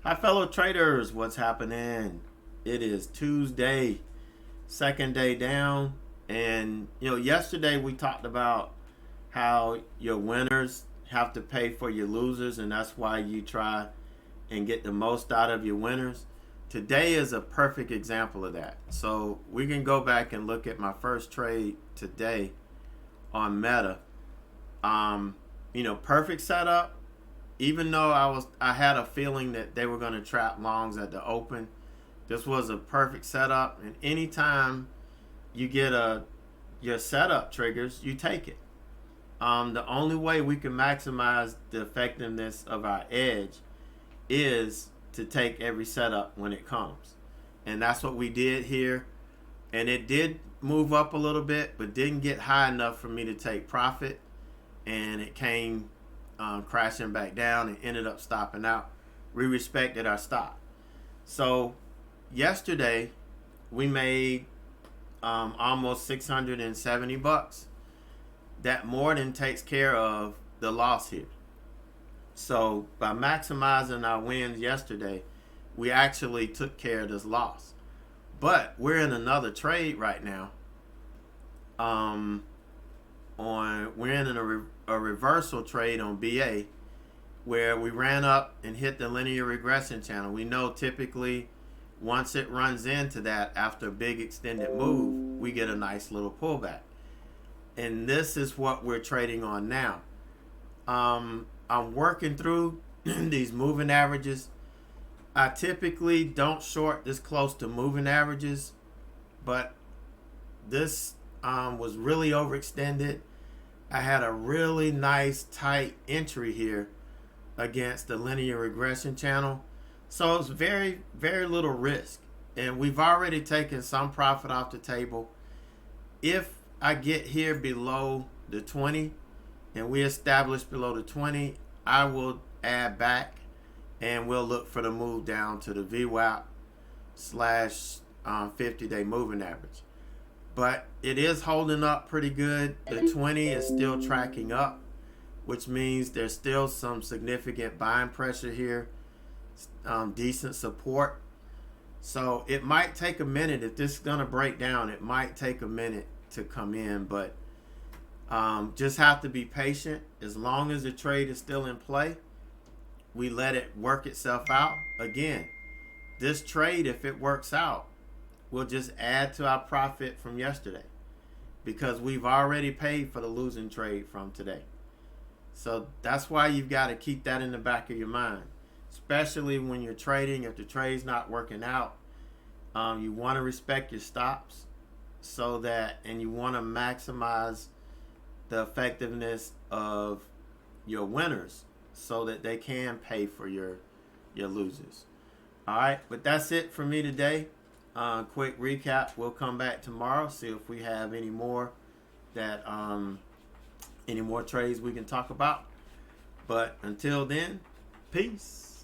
Hi, fellow traders. What's happening? It is Tuesday, second day down. And, yesterday we talked about how your winners have to pay for your losers, and that's why you try and get the most out of your winners. Today is a perfect example of that. So we can go back and look at my first trade today on Meta. Perfect setup. Even though I had a feeling that they were going to trap longs at the open, this was a perfect setup. And anytime you get your setup triggers, you take it. The only way we can maximize the effectiveness of our edge is to take every setup when it comes. And that's what we did here. And it did move up a little bit, but didn't get high enough for me to take profit. And it came crashing back down and ended up stopping out. We respected our stop. So yesterday we made almost $670. That more than takes care of the loss here. So by maximizing our wins yesterday, we actually took care of this loss. But we're in another trade right now. We're in a reversal trade on BA where we ran up and hit the linear regression channel. We know typically once it runs into that after a big extended move, we get a nice little pullback. And this is what we're trading on now. I'm working through these moving averages. I typically don't short this close to moving averages, but this was really overextended. I had a really nice tight entry here against the linear regression channel. So it's very, very little risk. And we've already taken some profit off the table. If I get here below the 20 and we establish below the 20, I will add back and we'll look for the move down to the VWAP / 50-day moving average. But it is holding up pretty good. The 20 is still tracking up, which means there's still some significant buying pressure here, decent support. So it might take a minute. If this is going to break down, it might take a minute to come in, but just have to be patient. As long as the trade is still in play, we let it work itself out. Again, this trade, if it works out, we'll just add to our profit from yesterday because we've already paid for the losing trade from today. So that's why you've got to keep that in the back of your mind, especially when you're trading. If the trade's not working out, you want to respect your stops and you want to maximize the effectiveness of your winners so that they can pay for your losers. All right, but that's it for me today. Quick recap. We'll come back tomorrow, see if we have any more trades we can talk about. But until then, peace.